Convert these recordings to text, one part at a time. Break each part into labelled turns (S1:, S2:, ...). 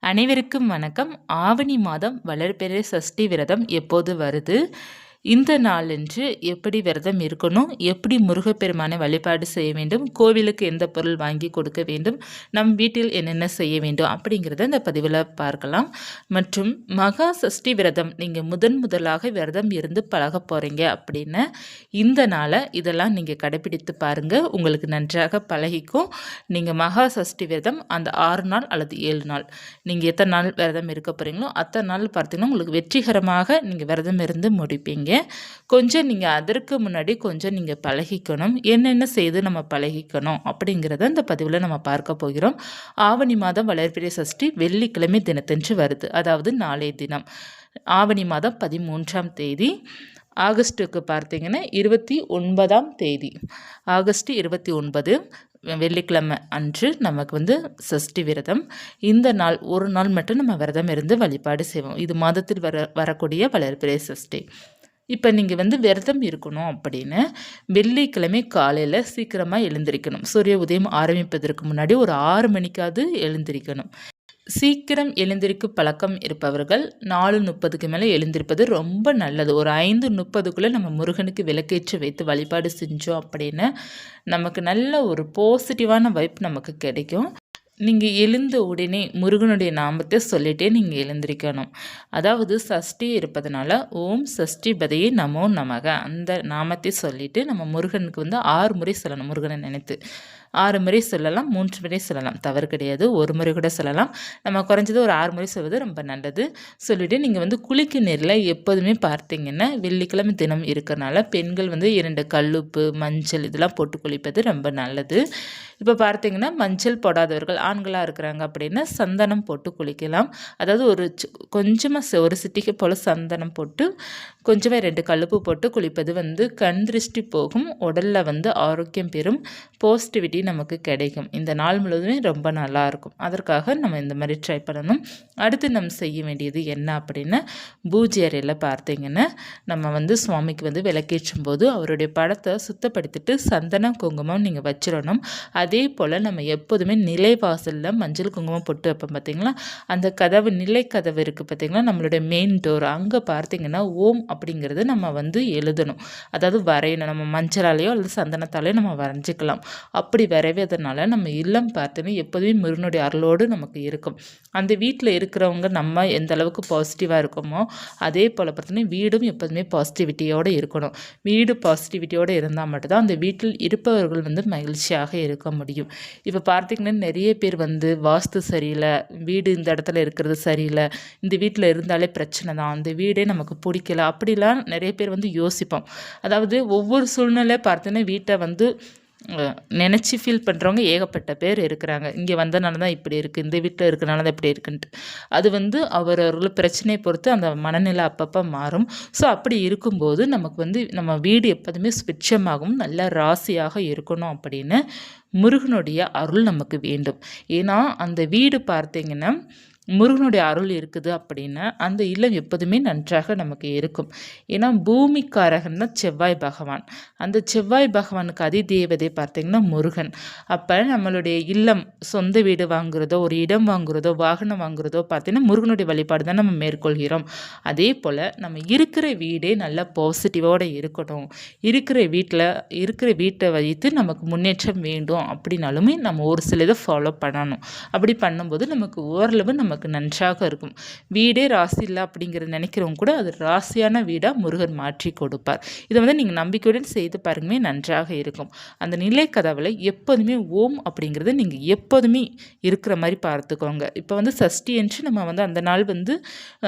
S1: அனைவருக்கும் வணக்கம். ஆவணி மாதம் வளர்பிறை சஷ்டி விரதம் எப்போது வருது? இந்த நாளன்று எப்படி விரதம் இருக்கணும்? எப்படி முருகப்பெருமானை வழிபாடு செய்ய வேண்டும்? கோவிலுக்கு எந்த பொருள் வாங்கி கொடுக்க வேண்டும்? நம் வீட்டில் என்னென்ன செய்ய வேண்டும்? அப்படிங்கிறத இந்த பதிவில் பார்க்கலாம். மற்றும் மகா சஷ்டி விரதம் நீங்கள் முதலாக விரதம் இருந்து பழக போகிறீங்க அப்படின்னு இந்த நாளை இதெல்லாம் நீங்கள் கடைப்பிடித்து பாருங்கள். உங்களுக்கு நன்றாக பழகிக்கும். நீங்கள் மகா சஷ்டி விரதம் அந்த 6 நாள் அல்லது 7 நாள் நீங்கள் எத்தனை நாள் விரதம் இருக்க போகிறீங்களோ அத்தனை நாள் பார்த்தீங்கன்னா உங்களுக்கு வெற்றிகரமாக நீங்கள் விரதம் இருந்து முடிப்பீங்க. கொஞ்சம் நீங்கள் அதற்கு முன்னாடி கொஞ்சம் நீங்கள் பழகிக்கணும். என்னென்ன செய்து நம்ம பழகிக்கணும் அப்படிங்கிறத இந்த பதிவில் நம்ம பார்க்க போகிறோம். ஆவணி மாதம் வளர்பிறை சஷ்டி வெள்ளிக்கிழமை தினத்தன்று வருது. அதாவது நாளைய தினம் ஆவணி மாதம் 13ஆம் தேதி. ஆகஸ்ட்டுக்கு பார்த்தீங்கன்னா 29ஆம் தேதி. ஆகஸ்ட் 29 வெள்ளிக்கிழமை அன்று நமக்கு சஷ்டி விரதம். இந்த நாள் ஒரு நாள் மட்டும் நம்ம விரதம் இருந்து வழிபாடு செய்வோம். இது மாதத்தில் வரக்கூடிய வளர்பிறை சஷ்டி. இப்போ நீங்கள் விரதம் இருக்கணும் அப்படின்னு வெள்ளிக்கிழமை காலையில் சீக்கிரமாக எழுந்திரிக்கணும். சூரிய உதயம் ஆரம்பிப்பதற்கு முன்னாடி ஒரு 6 மணிக்காவது எழுந்திரிக்கணும். சீக்கிரம் எழுந்திரிக்கும் பழக்கம் இருப்பவர்கள் 4:30க்கு மேலே எழுந்திருப்பது ரொம்ப நல்லது. ஒரு 5:30க்குள்ளே நம்ம முருகனுக்கு விளக்கேற்றி வைத்து வழிபாடு செஞ்சோம் அப்படின்னு நமக்கு நல்ல ஒரு பாசிட்டிவான வைப் நமக்கு கிடைக்கும். நீங்கள் எழுந்த உடனே முருகனுடைய நாமத்தை சொல்லிகிட்டே நீங்கள் எழுந்திரிக்கணும். அதாவது சஷ்டி இருப்பதனால ஓம் சஷ்டி பதையே நமோ நமக அந்த நாமத்தை சொல்லிவிட்டு நம்ம முருகனுக்கு 6 முறை சொல்லணும். முருகனை நினைத்து 6 முறை சொல்லலாம், 3 முறை சொல்லலாம், தவறு கிடையாது. 1 முறை கூட சொல்லலாம். நம்ம குறைஞ்சது ஒரு 6 முறை சொல்வது ரொம்ப நல்லது. சொல்லிவிட்டு நீங்கள் குளிக்க நீரில் எப்போதுமே பார்த்தீங்கன்னா வெள்ளிக்கிழமை தினம் இருக்கிறனால பெண்கள் 2 கல்லுப்பு மஞ்சள் இதெல்லாம் போட்டு குளிப்பது ரொம்ப நல்லது. இப்போ பார்த்தீங்கன்னா மஞ்சள் போடாதவர்கள் ஆண்களாக இருக்கிறாங்க அப்படின்னா சந்தனம் போட்டு குளிக்கலாம். அதாவது கொஞ்சமாக ஒரு சிட்டிகை போல் சந்தனம் போட்டு கொஞ்சமாக 2 கல்லுப்பு போட்டு குளிப்பது கண் திருஷ்டி போகும், உடலில் ஆரோக்கியம் பெறும், பாசிட்டிவிட்டி நமக்கு கிடைக்கும். இந்த நாள் முழுவதுமே ரொம்ப நல்லாயிருக்கும். அதற்காக நம்ம இந்த மாதிரி ட்ரை பண்ணணும். அடுத்து நம்ம செய்ய வேண்டியது என்ன அப்படின்னா பூஜை அறையில் பார்த்தீங்கன்னா நம்ம சுவாமிக்கு விளக்கேற்றும் போது அவருடைய படத்தை சுத்தப்படுத்திட்டு சந்தனம் குங்குமம் நீங்கள் வச்சிடணும். அதே போல் நம்ம எப்போதுமே நிலைவாசலில் மஞ்சள் குங்குமம் போட்டு வைப்போம் பார்த்தீங்களா, அந்த கதவு நிலை கதவு இருக்குது பார்த்தீங்களா, நம்மளுடைய மெயின் டோர் அங்கே பார்த்தீங்கன்னா ஓம் அப்படிங்கிறது நம்ம எழுதணும். அதாவது வரையணும். நம்ம மஞ்சளாலேயோ அல்லது சந்தனத்தாலேயோ நம்ம வரைஞ்சிக்கலாம். அப்படி வரைவதனால நம்ம இல்லம் பார்த்தோன்னா எப்போதுமே முருகனுடைய அருளோடு நமக்கு இருக்கும். அந்த வீட்டில் இருக்கிறவங்க நம்ம எந்த அளவுக்கு பாசிட்டிவாக இருக்கோமோ அதே போல் பார்த்தோன்னா வீடும் எப்போதுமே பாசிட்டிவிட்டியோடு இருக்கணும். வீடு பாசிட்டிவிட்டியோடு இருந்தால் மட்டும்தான் அந்த வீட்டில் இருப்பவர்கள் மகிழ்ச்சியாக இருக்க முடியும். இப்போ பார்த்திங்கன்னா நிறைய பேர் வாஸ்து சரியில்லை, வீடு இந்த இடத்துல இருக்கிறது சரியில்லை, இந்த வீட்டில் இருந்தாலே பிரச்சனை தான், அந்த வீடே நமக்கு பிடிக்கல, அப்படிலாம் நிறைய பேர் யோசிப்போம். அதாவது ஒவ்வொரு சூழ்நிலை பார்த்தோன்னா வீட்டை நினச்சி ஃபீல் பண்ணுறவங்க ஏகப்பட்ட பேர் இருக்கிறாங்க. இங்கே வந்தனால தான் இப்படி இருக்குது, இந்த வீட்டில் இருக்கிறனால தான் இப்படி இருக்குன்ட்டு. அது அவர்கள் பிரச்சனையை பொறுத்து அந்த மனநிலை அப்பப்போ மாறும். ஸோ அப்படி இருக்கும்போது நமக்கு நம்ம வீடு எப்போதுமே சுபிட்சமாகவும் நல்ல ராசியாக இருக்கணும் அப்படின்னு முருகனுடைய அருள் நமக்கு வேண்டும். ஏன்னா அந்த வீடு பார்த்தீங்கன்னா முருகனுடைய அருள் இருக்குது அப்படின்னா அந்த இல்லம் எப்போதுமே நன்றாக நமக்கு இருக்கும். ஏன்னா பூமிக்காரகன் தான் செவ்வாய் பகவான். அந்த செவ்வாய் பகவானுக்கு அதிதேவதை பார்த்திங்கன்னா முருகன். அப்போ நம்மளுடைய இல்லம் சொந்த வீடு வாங்குறதோ ஒரு இடம் வாங்குறதோ வாகனம் வாங்குறதோ பார்த்திங்கன்னா முருகனுடைய வழிபாடு தான் நம்ம மேற்கொள்கிறோம். அதே போல் நம்ம இருக்கிற வீடே நல்ல பாசிட்டிவோடு இருக்கணும். இருக்கிற வீட்டை வைத்து நமக்கு முன்னேற்றம் வேண்டும் அப்படின்னாலுமே நம்ம ஒரு சில இதை ஃபாலோ பண்ணணும். அப்படி பண்ணும்போது நமக்கு ஓரளவு நமக்கு நன்றாக இருக்கும். வீடே ராசி இல்லை அப்படிங்கிறது நினைக்கிறவங்க கூட அது ராசியான வீடாக முருகன் மாற்றி கொடுப்பார். இதை நீங்கள் நம்பிக்கையுடன் செய்து பாருங்கமே நன்றாக இருக்கும். அந்த நிலை கதவுல எப்போதுமே ஓம் அப்படிங்கிறத நீங்கள் எப்போதுமே இருக்கிற மாதிரி பார்த்துக்கோங்க. இப்போ சஷ்டி என்று நம்ம அந்த நாள்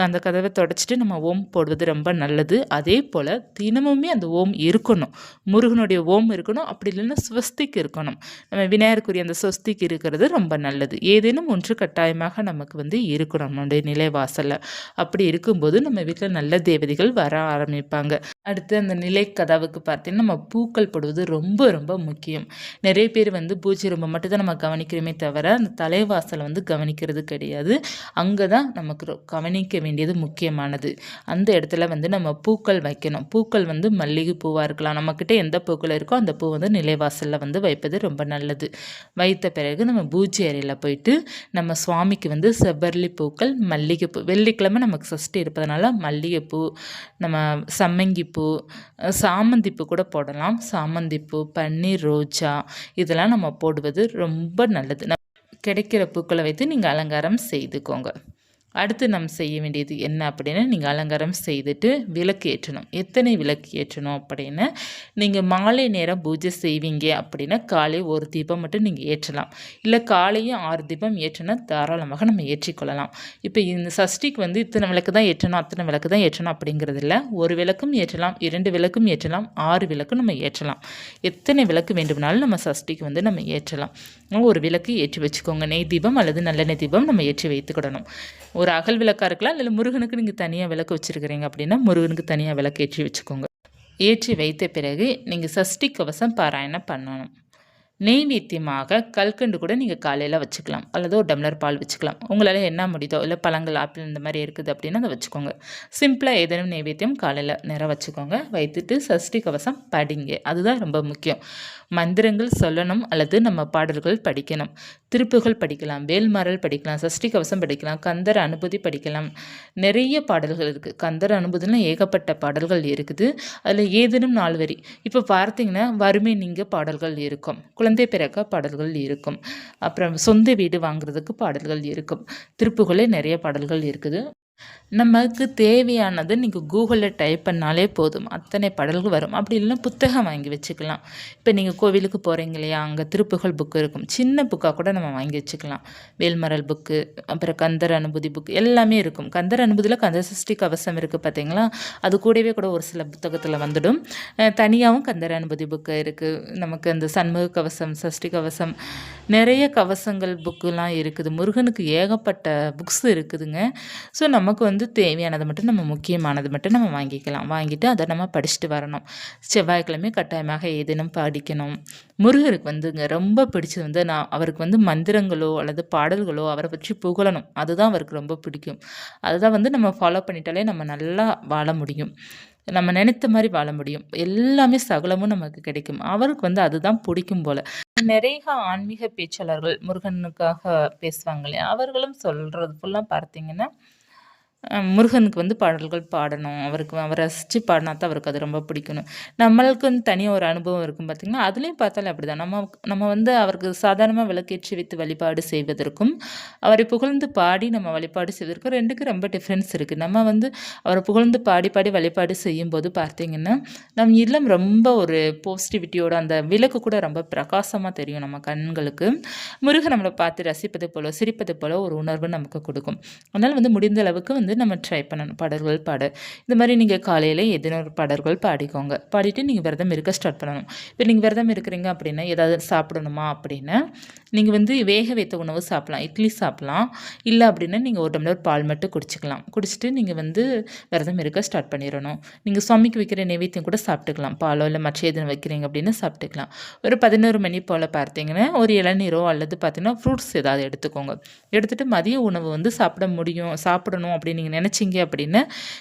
S1: அந்த கதவை தொடச்சிட்டு நம்ம ஓம் போடுவது ரொம்ப நல்லது. அதே போல் தினமுமே அந்த ஓம் இருக்கணும். முருகனுடைய ஓம் இருக்கணும். அப்படி இல்லைன்னா ஸ்வஸ்திக் இருக்கணும். நம்ம விநாயகருக்குரிய அந்த ஸ்வஸ்திக் இருக்கிறது ரொம்ப நல்லது. ஏதேனும் ஒன்று கட்டாயமாக நமக்கு இருக்கணும் நம்மளுடைய நிலைவாசலில். அப்படி இருக்கும்போது நம்ம வீட்டில் நல்ல தேவதைகள் வர ஆரம்பிப்பாங்க. அடுத்து அந்த நிலை கதவுக்கு பார்த்தீங்கன்னா, நம்ம பூக்கள் போடுவது ரொம்ப ரொம்ப முக்கியம். நெறைய பேர் வந்து பூஜை ரூம மட்டும் தான் நம்ம கவனிக்கிறோமே தவிர, அந்த தலைவாசல வந்து கவனிக்கிறது கிடையாது. அங்க தான் நமக்கு கவனிக்க வேண்டியது முக்கியமானது. அந்த இடத்துல வந்து நம்ம பூக்கள் வைக்கணும். பூக்கள் வந்து மல்லிகை பூவா இருக்கலாம். நம்மகிட்ட எந்த பூக்கள் இருக்கோ, அந்த பூ வந்து நிலைவாசல்ல வந்து வைப்பது ரொம்ப நல்லது. வைத்த பிறகு நம்ம பூஜை அறையில போயிட்டு, நம்ம சுவாமிக்கு வந்து செவ்வரளி பூக்கள், மல்லிகைப்பூ வெள்ளிக்கிழமை நமக்கு சஷ்டி இருப்பதனால மல்லிகைப்பூ, நம்ம சம்மங்கி பூ, சாமந்தி பூ கூட போடலாம். சாமந்தி பூ, பன்னீர் ரோஜா இதெல்லாம் நம்ம போடுவது ரொம்ப நல்லது. கிடைக்கிற பூக்களை வைத்து நீங்கள் அலங்காரம் செய்துக்கோங்க. அடுத்து நம்ம செய்ய வேண்டியது என்ன அப்படின்னா, நீங்கள் அலங்காரம் செய்துட்டு விளக்கு ஏற்றணும். எத்தனை விளக்கு ஏற்றணும் அப்படின்னா, நீங்கள் மாலை நேரம் பூஜை செய்வீங்க அப்படின்னா, காலை 1 தீபம் மட்டும் நீங்கள் ஏற்றலாம். இல்லை காலையும் 6 தீபம் ஏற்றினா தாராளமாக நம்ம ஏற்றிக்கொள்ளலாம். இப்போ இந்த சஷ்டிக்கு வந்து இத்தனை விளக்கு தான் ஏற்றணும், அத்தனை விளக்கு தான் ஏற்றணும் அப்படிங்கிறது இல்லை. 1 விளக்கும் ஏற்றலாம், 2 விளக்கும் ஏற்றலாம், 6 விளக்கும் நம்ம ஏற்றலாம். எத்தனை விளக்கு வேண்டுமானாலும் நம்ம சஷ்டிக்கு வந்து நம்ம ஏற்றலாம். ஒரு விளக்கு ஏற்றி வச்சுக்கோங்க. நெய் தீபம் அல்லது நல்லெண்ணெய் தீபம் நம்ம ஏற்றி வைத்துக்கிடணும். ஒரு அகல் விளக்கா இருக்கலாம், இல்லை முருகனுக்கு நீங்கள் தனியாக விளக்கு வச்சுருக்கிறீங்க அப்படின்னா முருகனுக்கு தனியாக விளக்கு ஏற்றி வச்சுக்கோங்க. ஏற்றி வைத்த பிறகு நீங்கள் சஷ்டி கவசம் பாராயணம் பண்ணணும். நெய்வேத்தியமாக கல்கண்டு கூட நீங்கள் காலையில் வச்சுக்கலாம், அல்லது ஒரு டம்ளர் பால் வச்சுக்கலாம். உங்களால் என்ன முடியுதோ, இல்லை பழங்கள் ஆப்பிள் இந்த மாதிரி இருக்குது அப்படின்னா அதை வச்சுக்கோங்க. சிம்பிளாக ஏதேனும் நெய்வேத்தியம் காலையில் நேரம் வச்சுக்கோங்க. வைத்துட்டு சஷ்டி கவசம் படிங்க, அதுதான் ரொம்ப முக்கியம். மந்திரங்கள் சொல்லணும் அல்லது நம்ம பாடல்கள் படிக்கணும். திருப்புகள் படிக்கலாம், வேல்மாறல் படிக்கலாம், சஷ்டி கவசம் படிக்கலாம், கந்தர் அனுபூதி படிக்கலாம். நிறைய பாடல்கள் இருக்குது. கந்தர் அனுபூதிலாம் ஏகப்பட்ட பாடல்கள் இருக்குது. அதில் ஏதேனும் 4 வரி இப்போ பார்த்தீங்கன்னா வறுமை நீங்க பாடல்கள் இருக்கும், குழந்தை பிறக்க பாடல்கள் இருக்கும், அப்புறம் சொந்த வீடு வாங்குறதுக்கு பாடல்கள் இருக்கும். திருப்புகளே நிறைய பாடல்கள் இருக்குது. நமக்கு தேவையானது நீங்கள் கூகுளில் டைப் பண்ணாலே போதும், அத்தனை பாடல்கள் வரும். அப்படி இல்லைன்னா புத்தகம் வாங்கி வச்சுக்கலாம். இப்போ நீங்கள் கோவிலுக்கு போகிறீங்க இல்லையா, அங்கே திருப்புகழ் புக்கு இருக்கும், சின்ன புக்காக கூட நம்ம வாங்கி வச்சுக்கலாம். வேல்மரல் புக்கு, அப்புறம் கந்தர் அனுபூதி புக்கு எல்லாமே இருக்கும். கந்தர் அனுபூதியில் கந்த சஷ்டி கவசம் இருக்குது பார்த்தீங்களா, அது கூடவே கூட ஒரு சில புத்தகத்தில் வந்துடும். தனியாகவும் கந்தர் அனுபூதி புக்கு இருக்குது. நமக்கு அந்த சண்முக கவசம், சஷ்டி கவசம், நிறைய கவசங்கள் புக்குலாம் இருக்குது. முருகனுக்கு ஏகப்பட்ட புக்ஸ் இருக்குதுங்க. ஸோ நமக்கு வந்து தேவையானது மட்டும், நம்ம முக்கியமானது மட்டும் நம்ம வாங்கிக்கலாம். வாங்கிட்டு அதை நம்ம படிச்சுட்டு வரணும். செவ்வாய்க்கிழமை கட்டாயமாக ஏதேனும் படிக்கணும். முருகருக்கு வந்துங்க ரொம்ப பிடிச்சது வந்து அவருக்கு வந்து மந்திரங்களோ அல்லது பாடல்களோ அவரை பற்றி புகழணும். அதுதான் அவருக்கு ரொம்ப பிடிக்கும். அதுதான் வந்து நம்ம ஃபாலோ பண்ணிட்டாலே நம்ம நல்லா வாழ முடியும். நம்ம நினைத்த மாதிரி வாழ முடியும். எல்லாமே சகலமும் நமக்கு கிடைக்கும். அவருக்கு வந்து அதுதான் பிடிக்கும் போல. நிறைய ஆன்மீக பேச்சாளர்கள் முருகனுக்காக பேசுவாங்க இல்லையா, அவர்களும் சொல்கிறது ஃபுல்லாக பார்த்தீங்கன்னா, முருகனுக்கு வந்து பாடல்கள் பாடணும், அவரை ரசித்து பாடினா தான் அவருக்கு அது ரொம்ப பிடிக்கணும். நம்மளுக்கு வந்து தனியாக ஒரு அனுபவம் இருக்கும் பார்த்திங்கன்னா, அதுலேயும் பார்த்தாலே அப்படி தான். நம்ம வந்து அவருக்கு சாதாரணமாக விளக்கேற்றி வைத்து வழிபாடு செய்வதற்கும், அவரை புகழ்ந்து பாடி நம்ம வழிபாடு செய்வதற்கும் 2க்கும் ரொம்ப டிஃப்ரென்ஸ் இருக்குது. நம்ம வந்து அவரை புகழ்ந்து பாடி பாடி வழிபாடு செய்யும்போது பார்த்திங்கன்னா, நம் இல்லம் ரொம்ப ஒரு பாசிட்டிவிட்டியோட, அந்த விளக்கு கூட ரொம்ப பிரகாசமாக தெரியும் நம்ம கண்களுக்கு. முருகன் நம்மளை பார்த்து ரசிப்பது போல, சிரிப்பது போல ஒரு உணர்வு நமக்கு கொடுக்கும். அதனால் வந்து முடிந்த அளவுக்கு வந்து நம்ம ட்ரை பண்ணணும் பாடல்கள் பாட. இந்த மாதிரி நீங்கள் காலையில் ஏதேனும் ஒரு பாடல்கள் பாடிக்கோங்க. பாடிட்டு நீங்கள் விரதம் இருக்க ஸ்டார்ட் பண்ணணும். இப்போ நீங்கள் விரதம் இருக்கிறீங்க அப்படின்னா, ஏதாவது சாப்பிடணுமா அப்படின்னா, நீங்கள் வந்து வேக வைத்த உணவு சாப்பிட்லாம், இட்லி சாப்பிட்லாம். இல்லை அப்படின்னா நீங்கள் ஒரு டம்ளர் பால் மட்டும் குடிச்சிக்கலாம். குடிச்சிட்டு நீங்கள் வந்து விரதம் இருக்க ஸ்டார்ட் பண்ணிடணும். நீங்கள் சுவாமிக்கு வைக்கிற நைவேத்தியம் கூட சாப்பிட்டுக்கலாம். பாலோ இல்லை மற்ற எதுவும் வைக்கிறீங்க அப்படின்னு சாப்பிட்டுக்கலாம். ஒரு 11 மணி போல் பார்த்தீங்கன்னா ஒரு இளநீரோ அல்லது பார்த்தீங்கன்னா ஃப்ரூட்ஸ் ஏதாவது எடுத்துக்கோங்க. எடுத்துகிட்டு மதிய உணவு வந்து சாப்பிடணும் அப்படின்னு நீங்கள் நினச்சிங்க அப்படின்னா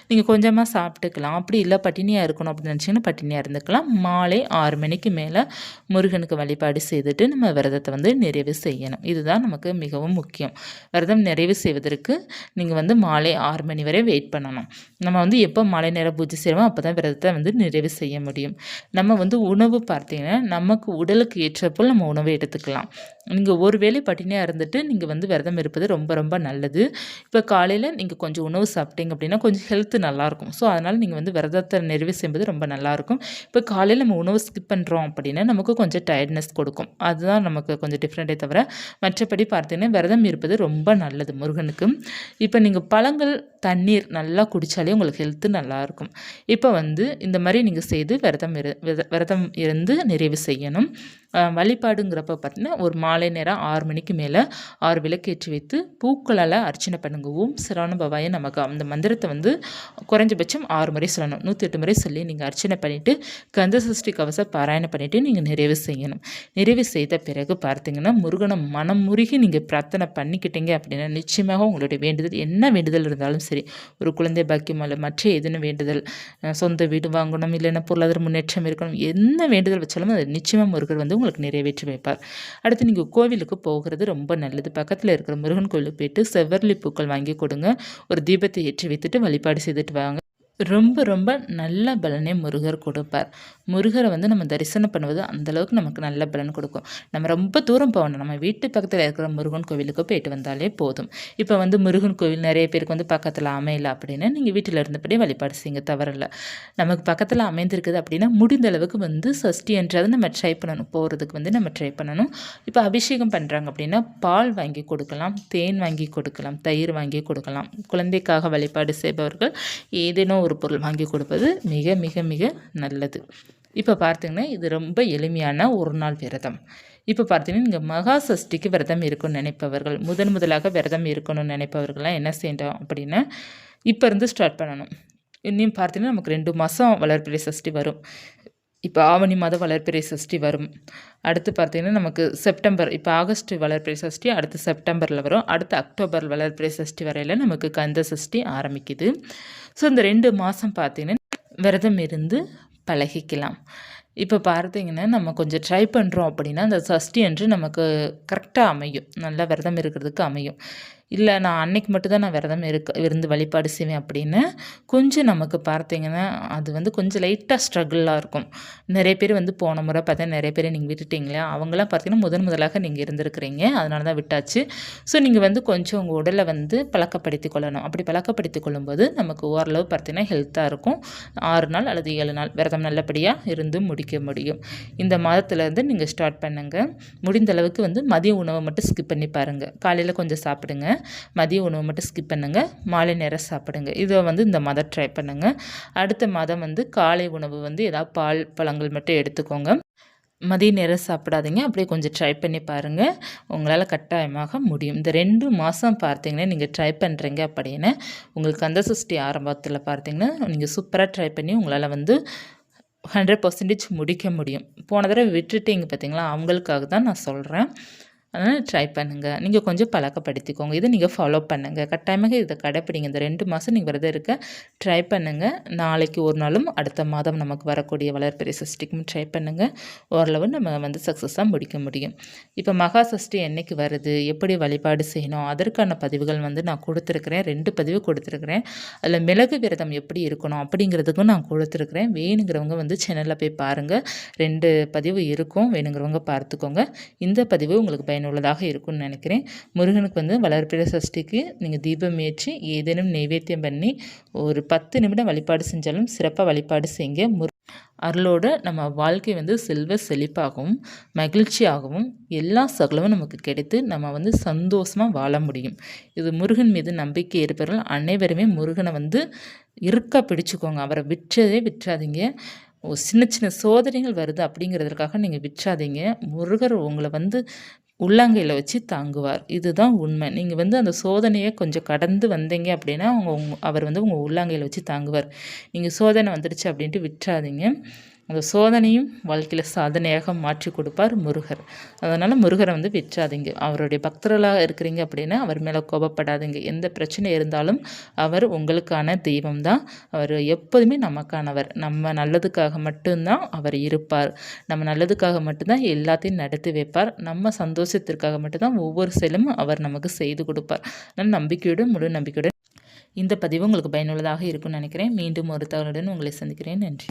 S1: நீங்கள் கொஞ்சமாக சாப்பிட்டுக்கலாம். அப்படி இல்லை பட்டினியாக இருக்கணும் அப்படின்னு நினச்சிங்கன்னா பட்டினியாக இருந்துக்கலாம். மாலை 6 மணிக்கு மேலே முருகனுக்கு வழிபாடு செய்துட்டு நம்ம விரதத்தை வந்து நிறைவு செய்யணும். இதுதான் நமக்கு மிகவும் முக்கியம். விரதம் நிறைவு செய்வதற்கு நீங்கள் வந்து மாலை 6 மணி வரை வெயிட் பண்ணணும். நம்ம வந்து எப்போ மாலை நேரம் பூஜை செய்வோம் அப்போ தான் விரதத்தை வந்து நிறைவு செய்ய முடியும். நம்ம வந்து உணவு பார்த்தீங்கன்னா நமக்கு உடலுக்கு ஏற்றப்போல் நம்ம உணவை எடுத்துக்கலாம். நீங்கள் ஒரு வேளை பட்டினியாக இருந்துட்டு நீங்கள் வந்து விரதம் இருப்பது ரொம்ப ரொம்ப நல்லது. இப்போ காலையில் நீங்கள் கொஞ்சம் உணவு சாப்பிட்டீங்க அப்படின்னா கொஞ்சம் ஹெல்த்து நல்லாயிருக்கும். ஸோ அதனால் நீங்கள் வந்து விரதத்தை நிறைவு செய்வது ரொம்ப நல்லாயிருக்கும். இப்போ காலையில் நம்ம உணவு ஸ்கிப் பண்ணுறோம் அப்படின்னா நமக்கு கொஞ்சம் டயர்ட்னஸ் கொடுக்கும். அதுதான் நமக்கு கொஞ்சம் டிஃப்ரெண்ட்டே தவிர மற்றபடி பார்த்தீங்கன்னா விரதம் இருப்பது ரொம்ப நல்லது முருகனுக்கு. இப்போ நீங்கள் பழங்கள் தண்ணீர் நல்லா குடித்தாலே உங்களுக்கு ஹெல்த்து நல்லாயிருக்கும். இப்போ வந்து இந்த மாதிரி நீங்கள் செய்து விரதம் இருந்து நிறைவு செய்யணும். வழிபாடுங்கிறப்ப பார்த்தீங்கன்னா ஒரு மாலை நேரம் 6 மணிக்கு மேலே 6 விளக்கேற்றி வைத்து பூக்களால் அர்ச்சனை பண்ணுங்க. ஓம் சரவண பவாய நமக்கு அந்த மந்திரத்தை வந்து குறைஞ்சபட்சம் 6 முறை சொல்லணும். 108 முறை சொல்லி நீங்கள் அர்ச்சனை பண்ணிவிட்டு கந்த சஷ்டி கவச பாராயணம் பண்ணிவிட்டு நீங்கள் நிறைவு செய்யணும். நிறைவு செய்த பிறகு பார்த்தீங்கன்னா முருகனை மனம் முருகி நீங்கள் பிரார்த்தனை பண்ணிக்கிட்டீங்க அப்படின்னா நிச்சயமாக உங்களுடைய வேண்டுதல் என்ன வேண்டுதல் இருந்தாலும் சரி, ஒரு குழந்தை பாக்கியம் அல்ல மற்ற எதுன்னு வேண்டுதல், சொந்த வீடு வாங்கணும், இல்லைன்னா பொருளாதார முன்னேற்றம் இருக்கணும், என்ன வேண்டுதல் வச்சாலும் அது நிச்சயமாக முருகர் வந்து உங்களுக்கு நிறைவேற்றி வைப்பார். அடுத்து நீங்கள் கோவிலுக்கு போகிறது ரொம்ப நல்லது. பக்கத்தில் இருக்கிற முருகன் கோவிலுக்கு போயிட்டு செவ்வரளி பூக்கள் வாங்கி கொடுங்க. ஒரு தீபத்தை ஏற்றி வைத்துட்டு வழிபாடு செய்துட்டு வாங்க. ரொம்ப ரொம்ப நல்ல பலனே முருகர் கொடுப்பார். முருகரை வந்து நம்ம தரிசனம் பண்ணுவது அந்தளவுக்கு நமக்கு நல்ல பலன் கொடுக்கும். நம்ம ரொம்ப தூரம் போகணும், நம்ம வீட்டு பக்கத்தில் இருக்கிற முருகன் கோவிலுக்கு போயிட்டு வந்தாலே போதும். இப்போ வந்து முருகன் கோவில் நிறைய பேருக்கு வந்து பக்கத்தில் அமையல அப்படின்னா நீங்கள் வீட்டில் இருந்தபடியே வழிபாடு செய்யுங்க, தவறில்லை. நமக்கு பக்கத்தில் அமைந்திருக்குது அப்படின்னா முடிந்த அளவுக்கு வந்து சஷ்டி என்றாவது நம்ம ட்ரை பண்ணணும், போகிறதுக்கு வந்து நம்ம ட்ரை பண்ணணும். இப்போ அபிஷேகம் பண்ணுறாங்க அப்படின்னா பால் வாங்கி கொடுக்கலாம், தேன் வாங்கி கொடுக்கலாம், தயிர் வாங்கி கொடுக்கலாம். குழந்தைக்காக வழிபாடு செய்பவர்கள் ஏதேனும் ஒரு பொருள் வாங்கி கொடுப்பது மிக மிக மிக நல்லது. இப்போ பார்த்தீங்கன்னா இது ரொம்ப எளிமையான ஒரு நாள் விரதம். இப்போ பார்த்தீங்கன்னா நீங்கள் மகா சஷ்டிக்கு விரதம் இருக்கணும்னு நினைப்பவர்கள், முதலாக விரதம் இருக்கணும்னு நினைப்பவர்கள்லாம் என்ன செய்யணும் அப்படின்னா இப்போ இருந்து ஸ்டார்ட் பண்ணணும். இன்னும் பார்த்தீங்கன்னா நமக்கு 2 மாதம் வளர்பிறை சஷ்டி வரும். இப்போ ஆவணி மாதம் வளர்பிறை சஷ்டி வரும். அடுத்து பார்த்திங்கன்னா நமக்கு செப்டம்பர், இப்போ ஆகஸ்ட் வளர்பிறை சஷ்டி அடுத்து செப்டம்பரில் வரும். அடுத்து அக்டோபர் வளர்பிறை சஷ்டி வரையில் நமக்கு கந்த சஷ்டி ஆரம்பிக்குது. ஸோ இந்த 2 மாதம் பார்த்திங்கன்னா விரதம் இருந்து பழகிக்கலாம். இப்போ பார்த்தீங்கன்னா நம்ம கொஞ்சம் ட்ரை பண்ணுறோம் அப்படின்னா அந்த சஷ்டி அன்று நமக்கு கரெக்டாக அமையும், நல்லா விரதம் இருக்கிறதுக்கு அமையும். இல்லை நான் அன்னைக்கு மட்டும்தான் நான் விரதம் இருந்து வழிபாடு செய்வேன் அப்படின்னு கொஞ்சம் நமக்கு பார்த்தீங்கன்னா அது வந்து கொஞ்சம் லைட்டாக ஸ்ட்ரகிளாக இருக்கும். நிறைய பேர் வந்து போன முறை பார்த்தா நிறைய பேர் நீங்கள் விட்டுட்டீங்களா, அவங்களாம் பார்த்தீங்கன்னா முதலாக நீங்கள் இருந்திருக்கிறீங்க, அதனால தான் விட்டாச்சு. ஸோ நீங்கள் வந்து கொஞ்சம் உங்கள் உடலை வந்து பழக்கப்படுத்தி கொள்ளணும். அப்படி பழக்கப்படுத்தி கொள்ளும்போது நமக்கு ஓரளவு பார்த்தீங்கன்னா ஹெல்த்தாக இருக்கும். 6 நாள் அல்லது 7 நாள் விரதம் நல்லபடியாக இருந்து முடிக்க முடியும். இந்த மாதத்துலேருந்து நீங்கள் ஸ்டார்ட் பண்ணுங்கள். முடிந்த அளவுக்கு வந்து மதிய உணவை மட்டும் ஸ்கிப் பண்ணி பாருங்கள். காலையில் கொஞ்சம் சாப்பிடுங்க, மதிய உணவு மட்டும் ஸ்கிப் பண்ணுங்கள், மாலை நேரம் சாப்பிடுங்க. இதை வந்து இந்த மாதம் ட்ரை பண்ணுங்கள். அடுத்த மாதம் வந்து காலை உணவு வந்து ஏதாவது பால் பழங்கள் மட்டும் எடுத்துக்கோங்க. மதிய நேரம் சாப்பிடாதீங்க. அப்படியே கொஞ்சம் ட்ரை பண்ணி பாருங்கள், உங்களால் கட்டாயமாக முடியும். இந்த 2 மாதம் பார்த்தீங்கன்னா நீங்கள் ட்ரை பண்ணுறீங்க அப்படின்னா உங்களுக்கு கந்த சஷ்டி ஆரம்பத்தில் பார்த்தீங்கன்னா நீங்கள் சூப்பராக ட்ரை பண்ணி உங்களால் வந்து 100% முடிக்க முடியும். போன தடவை விட்டுட்டீங்க பார்த்தீங்களா, அவங்களுக்காக தான் நான் சொல்கிறேன். அதனால் ட்ரை பண்ணுங்கள். நீங்கள் கொஞ்சம் பழக்கப்படுத்திக்கோங்க. இதை நீங்கள் ஃபாலோ பண்ணுங்கள். கட்டாயமாக இதை கடைப்பிடிங்க. இந்த 2 மாதம் நீங்கள் விரதம் இருக்க ட்ரை பண்ணுங்கள். நாளைக்கு ஒரு நாளும் அடுத்த மாதம் நமக்கு வரக்கூடிய வளர்பிறை சஷ்டிக்கும் ட்ரை பண்ணுங்கள். ஓரளவு நம்ம வந்து சக்ஸஸாக முடிக்க முடியும். இப்போ மகா சஷ்டி என்றைக்கு வருது, எப்படி வழிபாடு செய்யணும், அதற்கான பதிவுகள் வந்து நான் கொடுத்துருக்குறேன். 2 பதிவு கொடுத்துருக்குறேன். அதில் மிளகு விரதம் எப்படி இருக்கணும் அப்படிங்கிறதுக்கும் நான் கொடுத்துருக்குறேன். வேணுங்கிறவங்க வந்து சேனலில் போய் பாருங்கள். 2 பதிவு இருக்கும், வேணுங்கிறவங்க பார்த்துக்கோங்க. இந்த பதிவு உங்களுக்கு பயனுள்ளதாக இருக்கும்னு நினைக்கிறேன். முருகனுக்கு வந்து வளர்பிறை சஷ்டிக்கு நீங்கள் தீபம் ஏற்றி ஏதேனும் நைவேத்தியம் பண்ணி ஒரு 10 நிமிடம் வழிபாடு செஞ்சாலும் சிறப்பாக வழிபாடு செய்யுங்க. அருளோடு நம்ம வாழ்க்கை வந்து செல்வ செழிப்பாகவும் மகிழ்ச்சியாகவும் எல்லா சகலமும் நமக்கு கிடைத்து நம்ம வந்து சந்தோஷமாக வாழ முடியும். இது முருகன் மீது நம்பிக்கை இருப்பவர்கள் அனைவருமே முருகனை வந்து இருக்க பிடிச்சிக்கோங்க. அவரை விட்டுறாதீங்க. சின்ன சின்ன சோதனைகள் வருது அப்படிங்கிறதுக்காக நீங்கள் விட்டுறாதீங்க. முருகர் உங்களை வந்து உள்ளங்கையில் வச்சு தாங்குவார். இதுதான் உண்மை. நீங்கள் வந்து அந்த சோதனையை கொஞ்சம் கடந்து வந்தீங்க அப்படின்னா அவர் வந்து உங்கள் உள்ளங்கையில் வச்சு தாங்குவார். நீங்கள் சோதனை வந்துடுச்சு அப்படின்ட்டு விட்டுறாதீங்க. அந்த சோதனையும் வாழ்க்கையில் சாதனையாக மாற்றி கொடுப்பார் முருகர். அதனால் முருகரை வந்து விட்டுறாதீங்க. அவருடைய பக்தர்களாக இருக்கிறீங்க அப்படின்னா அவர் மேலே கோபப்படாதீங்க. எந்த பிரச்சனை இருந்தாலும் அவர் உங்களுக்கான தெய்வம் தான். அவர் எப்போதுமே நமக்கானவர். நம்ம நல்லதுக்காக மட்டும்தான் அவர் இருப்பார். நம்ம நல்லதுக்காக மட்டும்தான் எல்லாத்தையும் நடத்தி வைப்பார். நம்ம சந்தோஷத்திற்காக மட்டும்தான் ஒவ்வொரு செயலும் அவர் நமக்கு செய்து கொடுப்பார். அதனால் நம்பிக்கையுடன், முழு நம்பிக்கையுடன் இந்த பதிவு உங்களுக்கு பயனுள்ளதாக இருக்கும்னு நினைக்கிறேன். மீண்டும் ஒரு தகவலுடன் உங்களை சந்திக்கிறேன். நன்றி.